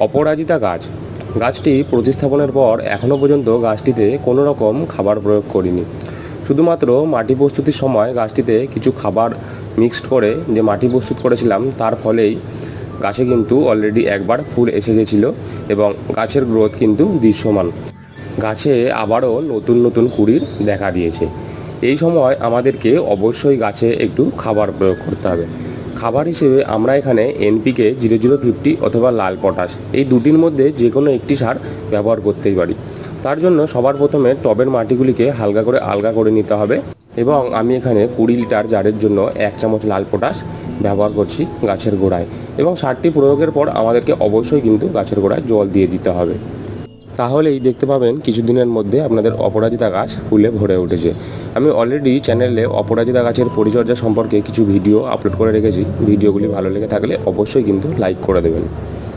অপরাজিতা গাছটি প্রতিস্থাপনের পর এখনও পর্যন্ত গাছটিতে কোনো রকম খাবার প্রয়োগ করিনি। শুধুমাত্র মাটি প্রস্তুতির সময় গাছটিতে কিছু খাবার মিক্সড করে যে মাটি প্রস্তুত করেছিলাম, তার ফলেই গাছে কিন্তু অলরেডি একবার ফুল এসে গেছিলো এবং গাছের গ্রোথ কিন্তু দৃশ্যমান। গাছে আবারও নতুন নতুন কুঁড়ির দেখা দিয়েছে। এই সময় আমাদেরকে অবশ্যই গাছে একটু খাবার প্রয়োগ করতে হবে। খাবার হিসেবে আমরা এখানে NPK 0050 অথবা লাল পটাশ, এই দুটির মধ্যে যে কোনো একটি সার ব্যবহার করতেই পারি। তার জন্য সবার প্রথমে টবের মাটিগুলিকে হালকা করে আলগা করে নিতে হবে এবং আমি এখানে 20 লিটার জারের জন্য 1 চামচ লাল পটাশ ব্যবহার করছি গাছের গোড়ায়, এবং সারটি প্রয়োগের পর আমাদেরকে অবশ্যই কিন্তু গাছের গোড়ায় জল দিয়ে দিতে হবে। তাহলেই দেখতে পাবেন কিছুদিনের মধ্যে আপনাদের অপরাজিতা গাছ ফুলে ভরে উঠেছে। আমি অলরেডি চ্যানেলে অপরাজিতা গাছের পরিচর্যা সম্পর্কে কিছু ভিডিও আপলোড করে রেখেছি। ভিডিওগুলি ভালো লেগে থাকলে অবশ্যই কিন্তু লাইক করে দেবেন।